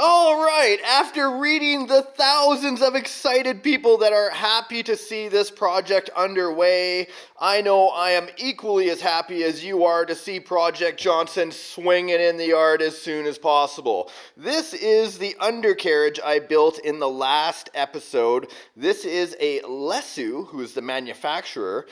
All right, after reading the thousands of excited people that are happy to see this project underway, I know I am equally as happy as you are to see Project Johnson swinging in the yard as soon as possible. This is the undercarriage I built in the last episode. This is a LESU, who is the manufacturer.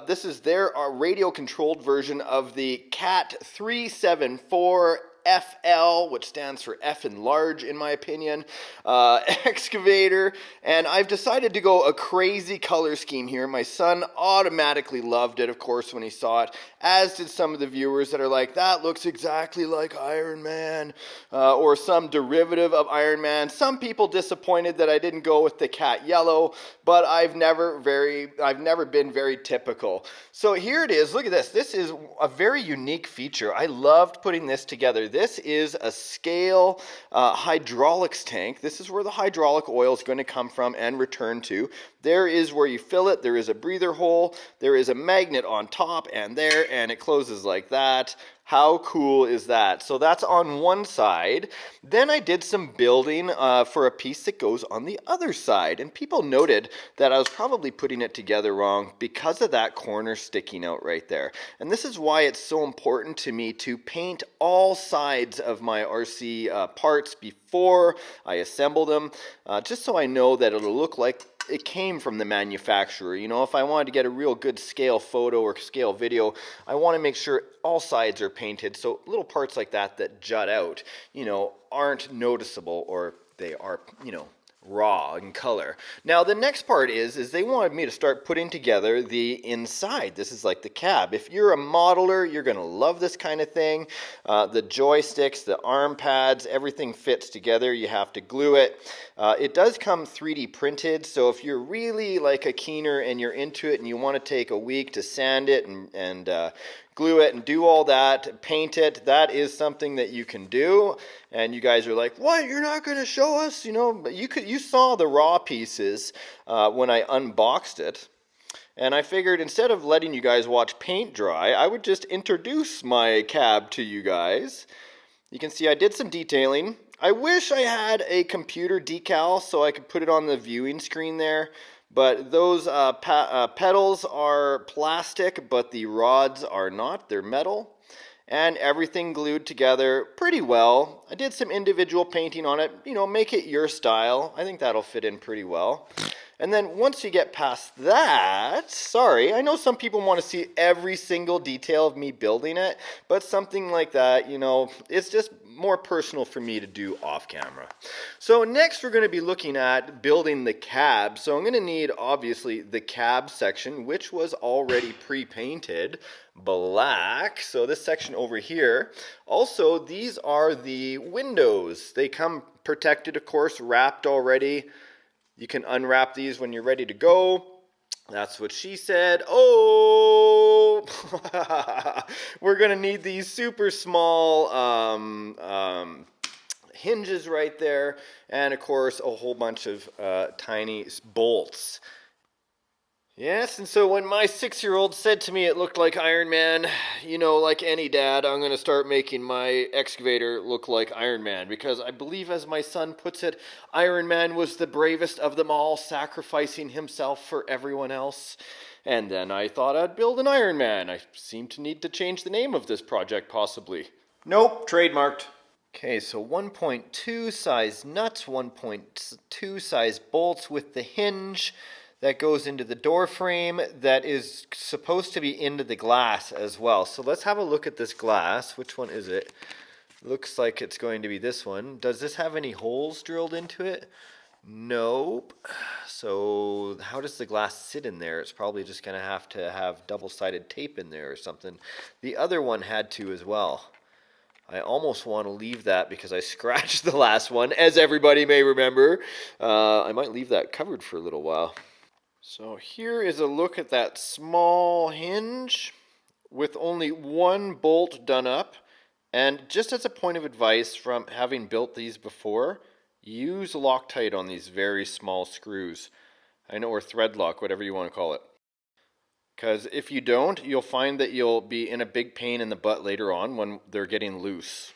This is their radio-controlled version of the KAT 374 FL, which stands for F in large, in my opinion, excavator, and I've decided to go a crazy color scheme here. My son automatically loved it, of course, when he saw it, as did some of the viewers that are like, that looks exactly like Iron Man, or some derivative of Iron Man. Some people disappointed that I didn't go with the cat yellow, but I've never been very typical. So here it is. Look at this. This is a very unique feature. I loved putting this together. This is a scale hydraulics tank. This is where the hydraulic oil is going to come from and return to. There is where you fill it. There is a breather hole. There is a magnet on top and there, and it closes like that. How cool is that? So that's on one side. Then I did some building for a piece that goes on the other side. And people noted that I was probably putting it together wrong because of that corner sticking out right there. And this is why it's so important to me to paint all sides of my RC parts before I assemble them, just so I know that it'll look like it came from the manufacturer. You know, if I wanted to get a real good scale photo or scale video, I want to make sure all sides are painted so little parts like that that jut out, you know, aren't noticeable, or they are, you know, raw in color. Now the next part is they wanted me to start putting together the inside. This is like the cab. If you're a modeler, you're gonna love this kind of thing. The joysticks, the arm pads, everything fits together. You have to glue it. It does come 3D printed, so if you're really like a keener and you're into it and you want to take a week to sand it and glue it and do all that, paint it, that is something that you can do. And you guys are like, what, you're not going to show us? You know, but you saw the raw pieces when I unboxed it. And I figured instead of letting you guys watch paint dry, I would just introduce my cab to you guys. You can see I did some detailing. I wish I had a computer decal so I could put it on the viewing screen there. But those pedals are plastic, but the rods are not. They're metal. And everything glued together pretty well. I did some individual painting on it. You know, make it your style. I think that'll fit in pretty well. And then once you get past that, sorry, I know some people want to see every single detail of me building it, but something like that, you know, it's just more personal for me to do off camera. So next we're going to be looking at building the cab. So I'm going to need, obviously, the cab section, which was already pre-painted black. So this section over here. Also, these are the windows. They come protected, of course, wrapped already. You can unwrap these when you're ready to go. That's what she said. Oh, we're going to need these super small hinges right there. And of course, a whole bunch of tiny bolts. Yes, and so when my 6-year-old said to me it looked like Iron Man, you know, like any dad, I'm going to start making my excavator look like Iron Man, because I believe, as my son puts it, Iron Man was the bravest of them all, sacrificing himself for everyone else. And then I thought I'd build an Iron Man. I seem to need to change the name of this project, possibly. Nope, trademarked. Okay, so 1.2 size nuts, 1.2 size bolts with the hinge that goes into the door frame that is supposed to be into the glass as well. So let's have a look at this glass. Which one is it? Looks like it's going to be this one. Does this have any holes drilled into it? Nope. So how does the glass sit in there? It's probably just going to have double-sided tape in there or something. The other one had to as well. I almost want to leave that because I scratched the last one, as everybody may remember. I might leave that covered for a little while. So here is a look at that small hinge with only one bolt done up. And just as a point of advice from having built these before, use Loctite on these very small screws. I know, or thread lock, whatever you want to call it. Because if you don't, you'll find that you'll be in a big pain in the butt later on when they're getting loose.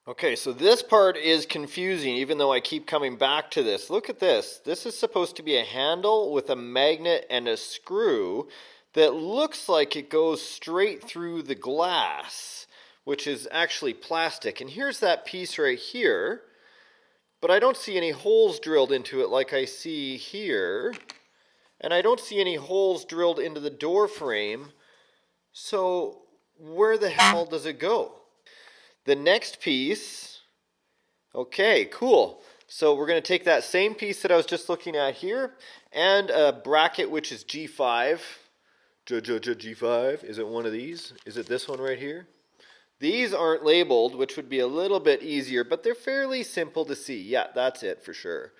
Okay, so this part is confusing even though I keep coming back to this. Look at this. This is supposed to be a handle with a magnet and a screw that looks like it goes straight through the glass, which is actually plastic. And here's that piece right here, but I don't see any holes drilled into it like I see here. And I don't see any holes drilled into the door frame. So where the hell does it go? The next piece, okay, cool. So we're going to take that same piece that I was just looking at here and a bracket which is G5. G5, is it one of these? Is it this one right here? These aren't labeled, which would be a little bit easier, but they're fairly simple to see. Yeah, that's it for sure.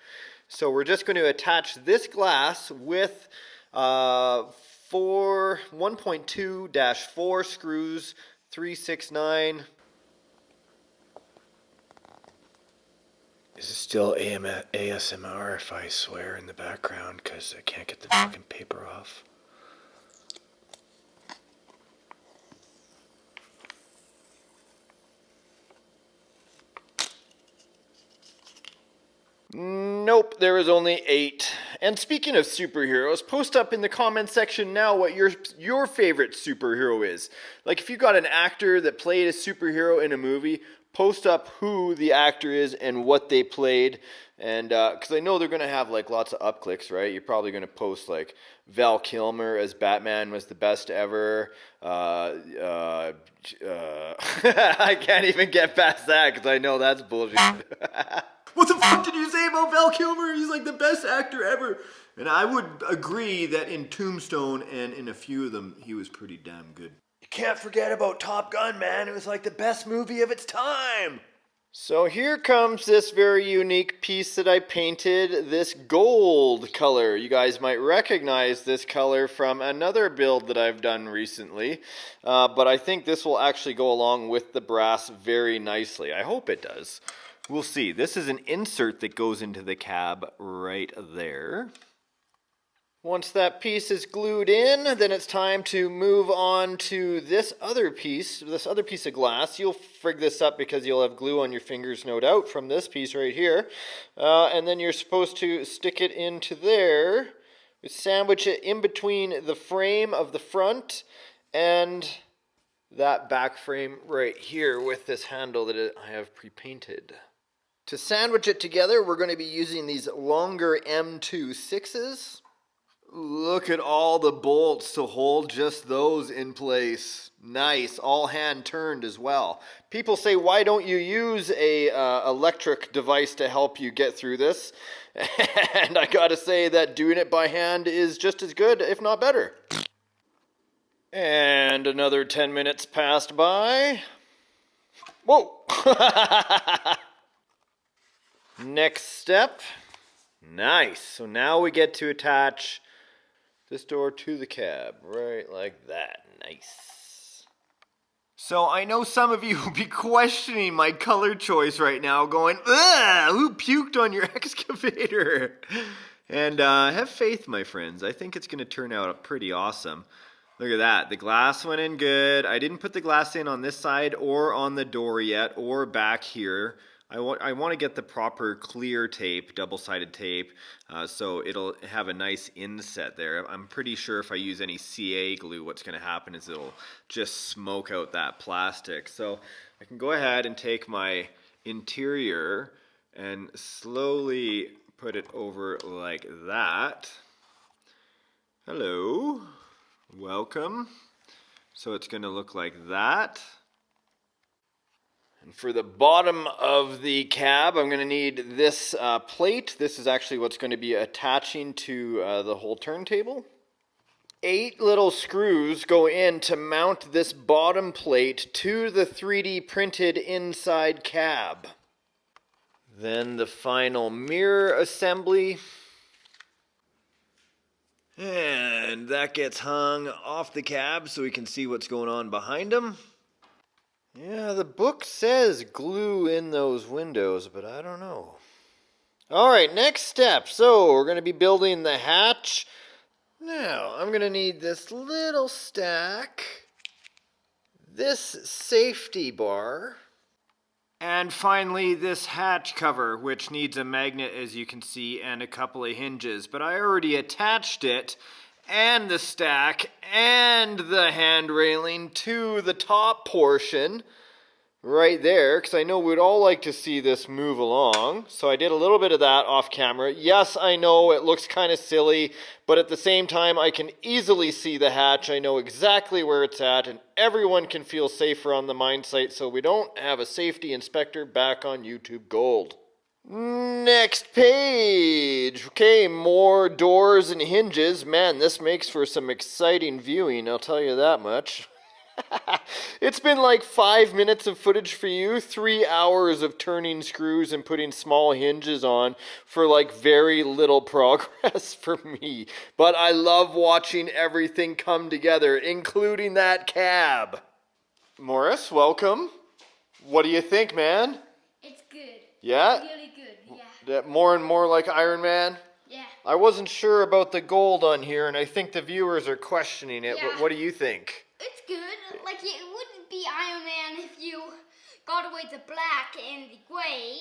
So we're just going to attach this glass with 1.2-4 screws, 369. Is it still ASMR if I swear in the background because I can't get the fucking paper off? Nope, there is only 8. And speaking of superheroes, post up in the comment section now what your favorite superhero is. Like if you got an actor that played a superhero in a movie, post up who the actor is and what they played. And because I know they're going to have like lots of upclicks, right? You're probably going to post like Val Kilmer as Batman was the best ever. I can't even get past that because I know that's bullshit. What the fuck did you say about Val Kilmer? He's like the best actor ever. And I would agree that in Tombstone and in a few of them, he was pretty damn good. You can't forget about Top Gun, man. It was like the best movie of its time. So here comes this very unique piece that I painted, this gold color. You guys might recognize this color from another build that I've done recently. But I think this will actually go along with the brass very nicely. I hope it does. We'll see. This is an insert that goes into the cab right there. Once that piece is glued in, then it's time to move on to this other piece of glass. You'll frig this up because you'll have glue on your fingers, no doubt, from this piece right here. And then you're supposed to stick it into there. Sandwich it in between the frame of the front and that back frame right here with this handle that I have pre-painted. To sandwich it together, we're going to be using these longer M26s. Look at all the bolts to hold just those in place. Nice, all hand turned as well. People say, why don't you use a electric device to help you get through this? And I gotta say that doing it by hand is just as good, if not better. And another 10 minutes passed by. Whoa! Next step. Nice. So now we get to attach this door to the cab, right like that. Nice. So I know some of you will be questioning my color choice right now, going, ugh, who puked on your excavator? And have faith, my friends. I think it's going to turn out pretty awesome. Look at that. The glass went in good. I didn't put the glass in on this side or on the door yet or back here. I want to get the proper clear tape, double-sided tape, so it'll have a nice inset there. I'm pretty sure if I use any CA glue, what's going to happen is it'll just smoke out that plastic. So I can go ahead and take my interior and slowly put it over like that. Hello, welcome. So it's going to look like that. And for the bottom of the cab, I'm going to need this plate. This is actually what's going to be attaching to the whole turntable. 8 little screws go in to mount this bottom plate to the 3D printed inside cab. Then the final mirror assembly. And that gets hung off the cab so we can see what's going on behind them. Yeah, the book says glue in those windows, but I don't know. All right, next step. So we're going to be building the hatch. Now, I'm going to need this little stack, this safety bar, And finally, this hatch cover, which needs a magnet, as you can see, and a couple of hinges. But I already attached it, and the stack, and the hand railing to the top portion right there, because I know we'd all like to see this move along. So I did a little bit of that off camera. Yes, I know it looks kind of silly, but at the same time, I can easily see the hatch. I know exactly where it's at, and everyone can feel safer on the mine site, so we don't have a safety inspector back on YouTube Gold. Next page. Okay, more doors and hinges. Man, this makes for some exciting viewing, I'll tell you that much. It's been like 5 minutes of footage for you, 3 hours of turning screws and putting small hinges on for like very little progress for me. But I love watching everything come together, including that cab. Morris, welcome. What do you think, man? It's good. Yeah? Really good, Yeah. More and more like Iron Man? Yeah. I wasn't sure about the gold on here, and I think the viewers are questioning it, but what do you think? It's good. Like, it wouldn't be Iron Man if you got away the black and the gray.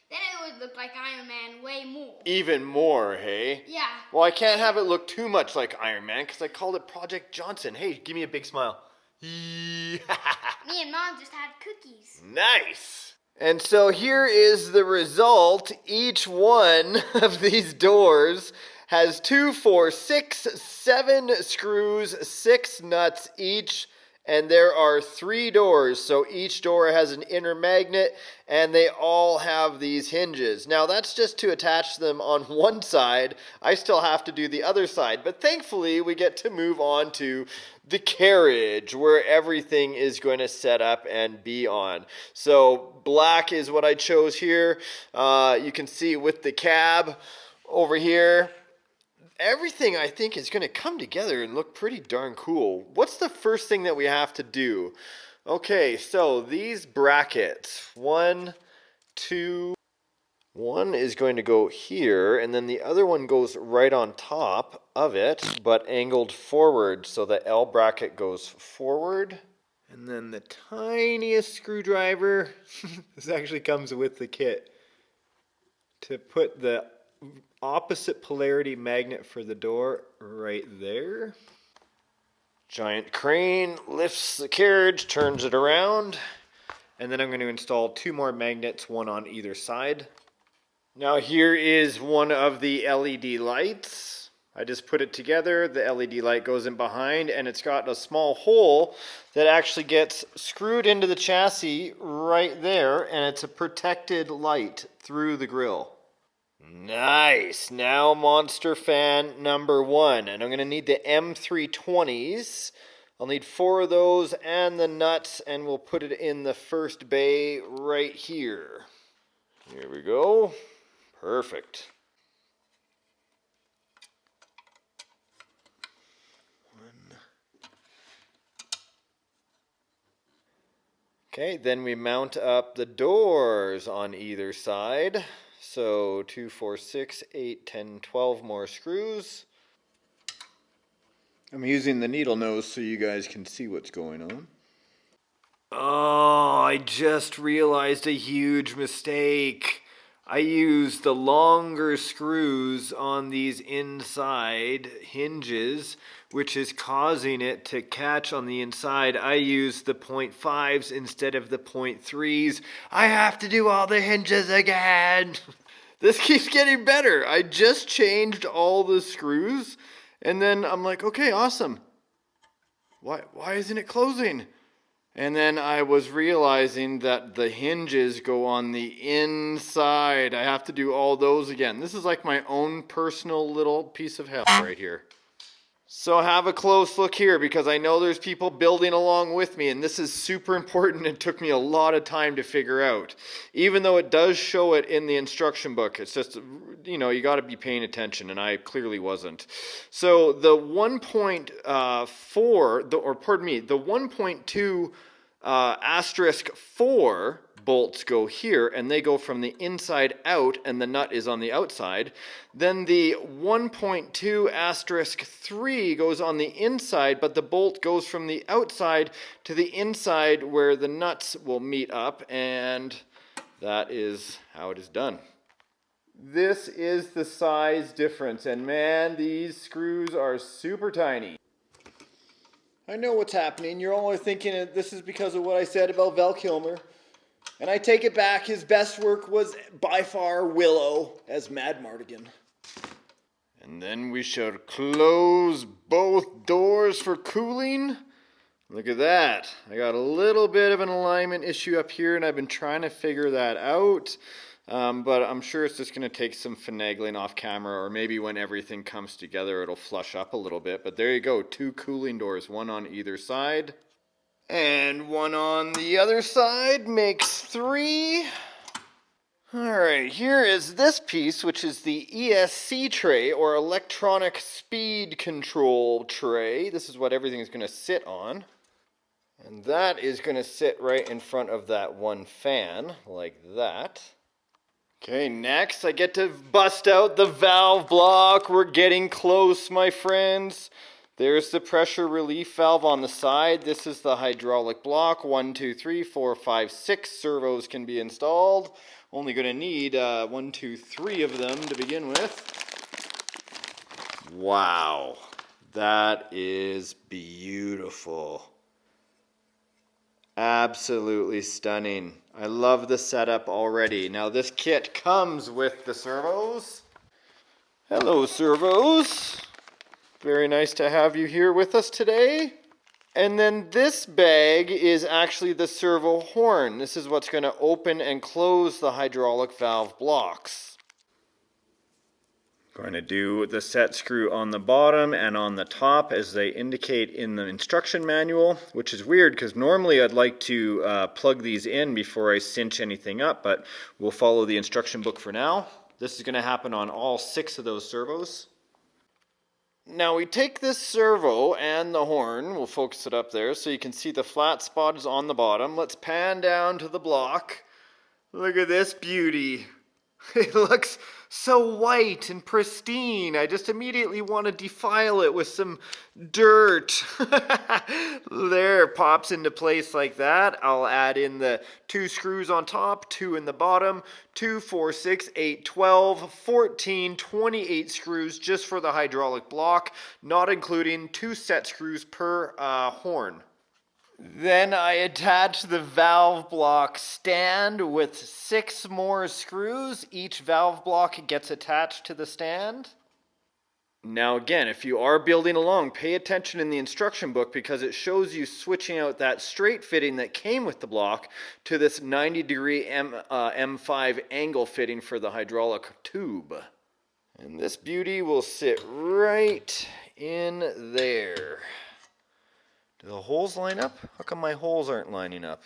Then it would look like Iron Man way more. Even more, hey? Yeah. Well, I can't have it look too much like Iron Man, because I called it Project Johnson. Hey, give me a big smile. Me and Mom just had cookies. Nice! And so here is the result. Each one of these doors has 2, 4, 6, 7 screws, 6 nuts each, and there are 3 doors. So each door has an inner magnet, and they all have these hinges. Now that's just to attach them on one side. I still have to do the other side, but thankfully we get to move on to the carriage, where everything is going to set up and be on. So black is what I chose here. You can see with the cab over here, everything I think is going to come together and look pretty darn cool. What's the first thing that we have to do? Okay, so these brackets, 1, 2, one is going to go here, and then the other one goes right on top of it, but angled forward, so the L bracket goes forward. And then the tiniest screwdriver, this actually comes with the kit, to put the opposite polarity magnet for the door right there. Giant crane lifts the carriage, turns it around, and then I'm going to install 2 more magnets, one on either side. Now here is one of the LED lights. I just put it together, the LED light goes in behind, and it's got a small hole that actually gets screwed into the chassis right there, and it's a protected light through the grille. Nice! Now monster fan number 1, and I'm going to need the M320s. I'll need 4 of those and the nuts, and we'll put it in the first bay right here. Here we go. Perfect. Okay, then we mount up the doors on either side. So 2, 4, 6, 8, 10, 12 more screws. I'm using the needle nose so you guys can see what's going on. Oh, I just realized a huge mistake. I used the longer screws on these inside hinges, which is causing it to catch on the inside. I used the 0.5s instead of the 0.3s. I have to do all the hinges again. This keeps getting better. I just changed all the screws, and then I'm like, okay, awesome. Why isn't it closing? And then I was realizing that the hinges go on the inside. I have to do all those again. This is like my own personal little piece of hell right here. So have a close look here, because I know there's people building along with me, and this is super important. It took me a lot of time to figure out. Even though it does show it in the instruction book, it's just, you know, you got to be paying attention, and I clearly wasn't. So the 1.4, the 1.2 asterisk 4 bolts go here, and they go from the inside out, and the nut is on the outside. Then the 1.2 asterisk 3 goes on the inside, but the bolt goes from the outside to the inside where the nuts will meet up, and that is how it is done. This is the size difference, and man, these screws are super tiny. I know what's happening. You're all thinking this is because of what I said about Val Kilmer. And I take it back. His best work was by far Willow as Mad Mardigan. And then we should close both doors for cooling. Look at that. I got a little bit of an alignment issue up here, and I've been trying to figure that out. But I'm sure it's just going to take some finagling off camera, or maybe when everything comes together it'll flush up a little bit. But there you go, 2 cooling doors, one on either side. And one on the other side makes 3. Alright, here is this piece, which is the Esc Tray, or Electronic Speed Control Tray. This is what everything is going to sit on. And that is going to sit right in front of that one fan, like that. Okay, next I get to bust out the valve block. We're getting close, my friends. There's the pressure relief valve on the side. This is the hydraulic block. 1, 2, 3, 4, 5, 6 servos can be installed. Only going to need 1, 2, 3 of them to begin with. Wow, that is beautiful. Absolutely stunning. I love the setup already. Now this kit comes with the servos. Hello, servos. Very nice to have you here with us today. And then this bag is actually the servo horn. This is what's going to open and close the hydraulic valve blocks. Going to do the set screw on the bottom and on the top as they indicate in the instruction manual, which is weird because normally I'd like to plug these in before I cinch anything up, but we'll follow the instruction book for now. This is going to happen on all 6 of those servos. Now we take this servo and the horn, we'll focus it up there so you can see the flat spot is on the bottom. Let's pan down to the block. Look at this beauty. It looks so white and pristine. I just immediately want to defile it with some dirt. There, pops into place like that. I'll add in the 2 screws on top, 2 in the bottom, 2, 4, 6, 8, 12, 14, 28 screws just for the hydraulic block, not including 2 set screws per horn. Then I attach the valve block stand with 6 more screws. Each valve block gets attached to the stand. Now again, if you are building along, pay attention in the instruction book because it shows you switching out that straight fitting that came with the block to this 90-degree M5 angle fitting for the hydraulic tube. And this beauty will sit right in there. Do the holes line up? How come my holes aren't lining up?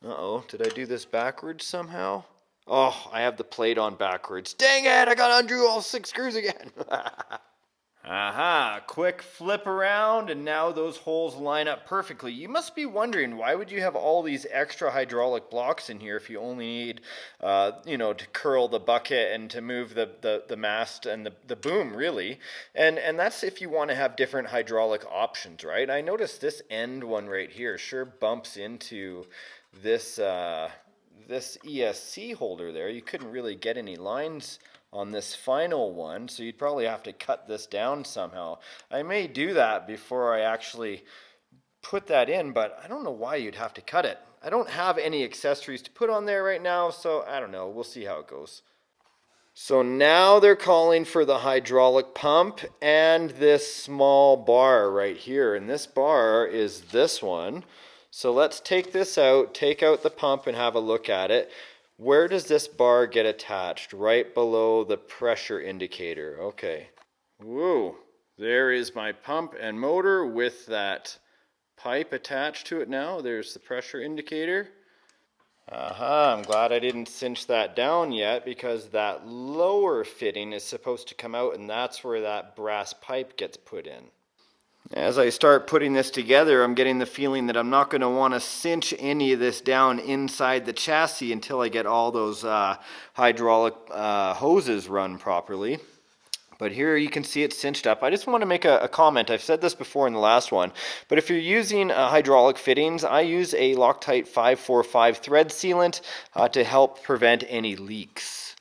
Uh-oh, did I do this backwards somehow? Oh, I have the plate on backwards. Dang it, I gotta undo all 6 screws again. Aha, quick flip around and now those holes line up perfectly. You must be wondering, why would you have all these extra hydraulic blocks in here if you only need, to curl the bucket and to move the mast and the boom, really. And that's if you want to have different hydraulic options, right? I noticed this end one right here sure bumps into this ESC holder there. You couldn't really get any lines on this final one, so you'd probably have to cut this down somehow. I may do that before I actually put that in, but I don't know why you'd have to cut it. I don't have any accessories to put on there right now, so I don't know. We'll see how it goes. So now they're calling for the hydraulic pump and this small bar right here, and this bar is this one. So let's take this out, take out the pump and have a look at it. Where does this bar get attached? Right below the pressure indicator. Okay. Whoa. There is my pump and motor with that pipe attached to it now. There's the pressure indicator. Aha, I'm glad I didn't cinch that down yet because that lower fitting is supposed to come out and that's where that brass pipe gets put in. As I start putting this together, I'm getting the feeling that I'm not going to want to cinch any of this down inside the chassis until I get all those hydraulic hoses run properly. But here you can see it cinched up. I just want to make a comment. I've said this before in the last one, but if you're using hydraulic fittings, I use a Loctite 545 thread sealant to help prevent any leaks.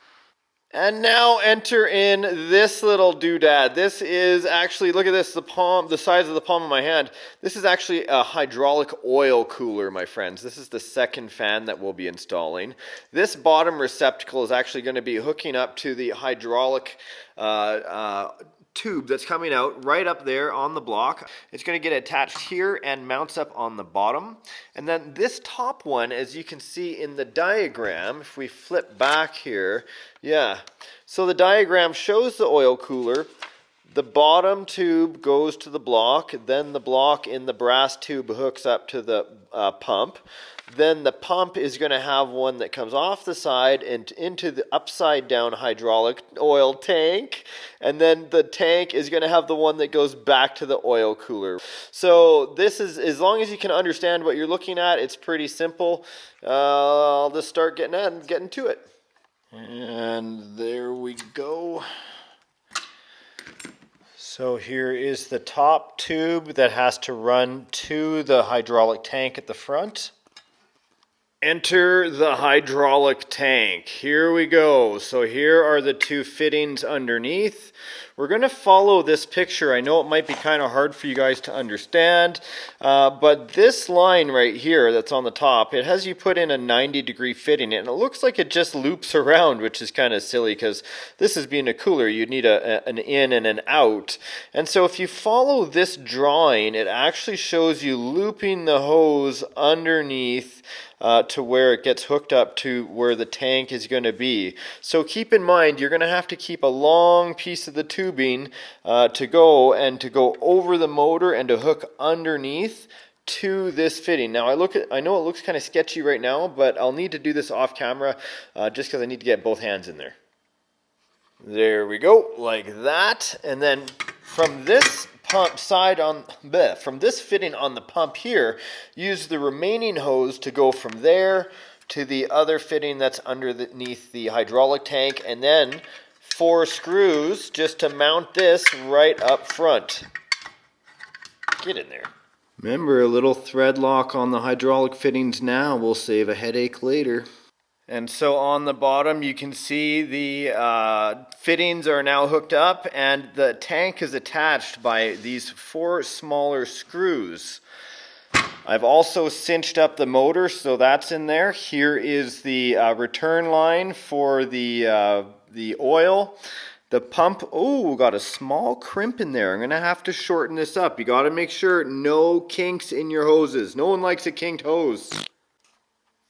And now enter in this little doodad. This is actually, look at this, the size of the palm of my hand. This is actually a hydraulic oil cooler, my friends. This is the second fan that we'll be installing. This bottom receptacle is actually going to be hooking up to the hydraulic tube that's coming out right up there on the block. It's going to get attached here and mounts up on the bottom. And then this top one, as you can see in the diagram, if we flip back here, yeah. So the diagram shows the oil cooler. The bottom tube goes to the block, then the block in the brass tube hooks up to the pump. Then the pump is going to have one that comes off the side and into the upside down hydraulic oil tank. And then the tank is going to have the one that goes back to the oil cooler. So this is, as long as you can understand what you're looking at, it's pretty simple. I'll just start getting to it. And there we go. So here is the top tube that has to run to the hydraulic tank at the front. Enter the hydraulic tank. Here we go. So here are the two fittings underneath. We're going to follow this picture. I know it might be kind of hard for you guys to understand, but this line right here that's on the top, it has you put in a 90-degree fitting, and it looks like it just loops around, which is kind of silly because this is being a cooler. You'd need an in and an out. And so if you follow this drawing, it actually shows you looping the hose underneath to where it gets hooked up to where the tank is going to be. So keep in mind, you're going to have to keep a long piece of the tubing to go over the motor and to hook underneath to this fitting. Now I know it looks kind of sketchy right now, but I'll need to do this off camera just because I need to get both hands in there. There we go, like that. And then from this from this fitting on the pump here, use the remaining hose to go from there to the other fitting that's underneath the hydraulic tank, and then 4 screws just to mount this right up front. Get in there. Remember, a little thread lock on the hydraulic fittings now will save a headache later. And so on the bottom you can see the fittings are now hooked up, and the tank is attached by these 4 smaller screws. I've also cinched up the motor, so that's in there. Here is the return line for the oil. The pump, oh, got a small crimp in there. I'm going to have to shorten this up. You got to make sure no kinks in your hoses. No one likes a kinked hose.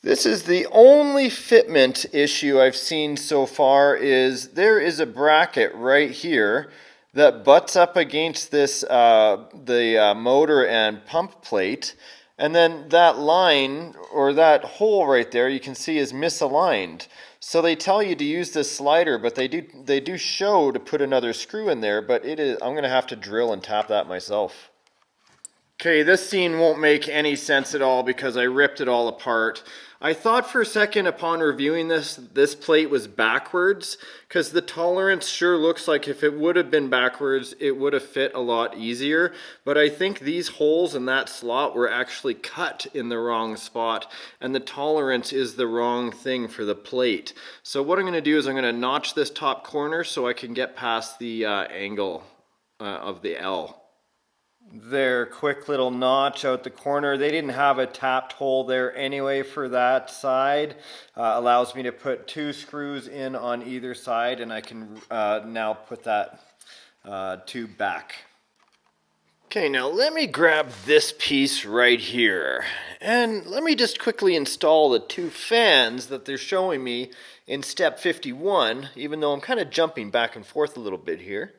This is the only fitment issue I've seen so far. Is there is a bracket right here that butts up against this the motor and pump plate, and then that line or that hole right there you can see is misaligned. So they tell you to use this slider, but they do show to put another screw in there, but I'm going to have to drill and tap that myself. Okay, this scene won't make any sense at all because I ripped it all apart. I thought for a second upon reviewing this plate was backwards, because the tolerance sure looks like if it would have been backwards, it would have fit a lot easier. But I think these holes in that slot were actually cut in the wrong spot, and the tolerance is the wrong thing for the plate. So what I'm going to do is I'm going to notch this top corner so I can get past the angle of the L. There, quick little notch out the corner. They didn't have a tapped hole there anyway for that side. Allows me to put 2 screws in on either side, and I can now put that tube back. Okay, now let me grab this piece right here, and let me just quickly install the 2 fans that they're showing me in step 51, even though I'm kind of jumping back and forth a little bit here.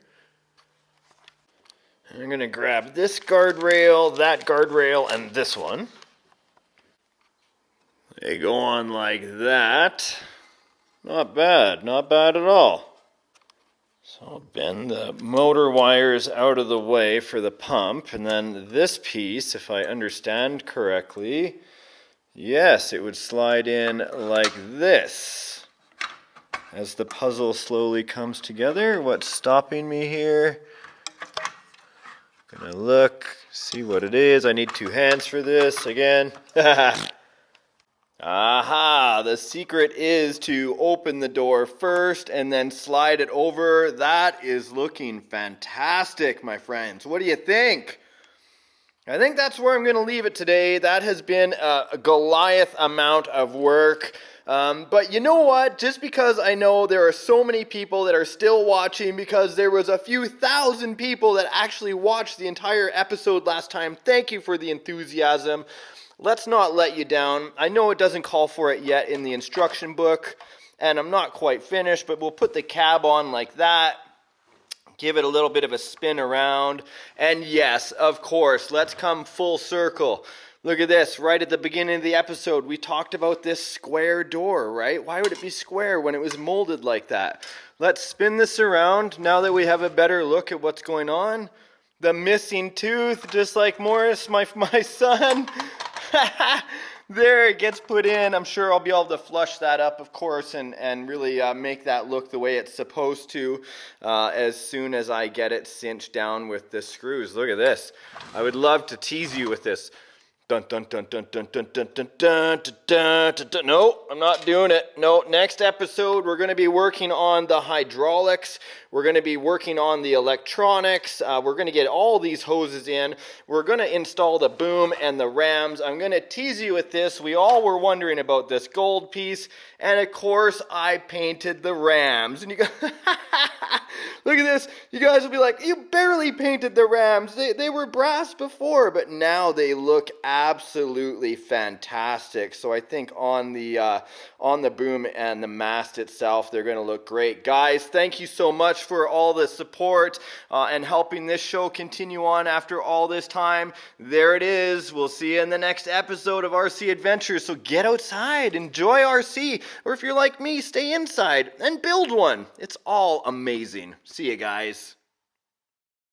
I'm going to grab this guardrail, that guardrail, and this one. They go on like that. Not bad at all. So I'll bend the motor wires out of the way for the pump, and then this piece, if I understand correctly, yes, it would slide in like this. as the puzzle slowly comes together. What's stopping me here? Gonna look, see what it is. I need 2 hands for this again. Aha! The secret is to open the door first and then slide it over. That is looking fantastic, my friends. What do you think? I think that's where I'm going to leave it today. That has been a Goliath amount of work. But you know what? Just because I know there are so many people that are still watching, because there was a few thousand people that actually watched the entire episode last time. Thank you for the enthusiasm. Let's not let you down. I know it doesn't call for it yet in the instruction book, and I'm not quite finished, but we'll put the cab on like that. Give it a little bit of a spin around. And yes, of course, let's come full circle. Look at this. Right at the beginning of the episode, we talked about this square door, right? Why would it be square when it was molded like that? Let's spin this around now that we have a better look at what's going on. The missing tooth, just like Morris, my son. There, it gets put in. I'm sure I'll be able to flush that up, of course, and really make that look the way it's supposed to as soon as I get it cinched down with the screws. Look at this. I would love to tease you with this. Dun dun dun dun dun dun dun dun dun dun dun dun. No, I'm not doing it. No, next episode we're going to be working on the hydraulics. We're going to be working on the electronics. We're going to get all these hoses in. We're going to install the boom and the rams. I'm going to tease you with this. We all were wondering about this gold piece, and of course I painted the rams. And you guys, look at this. You guys will be like, you barely painted the rams. They were brass before, but now they look absolutely fantastic. So I think on the boom and the mast itself, they're going to look great. Guys, thank you so much for all the support and helping this show continue on after all this time. There it is. We'll see you in the next episode of RC Adventures. So get outside, enjoy RC, or if you're like me, stay inside and build one. It's all amazing. See you guys.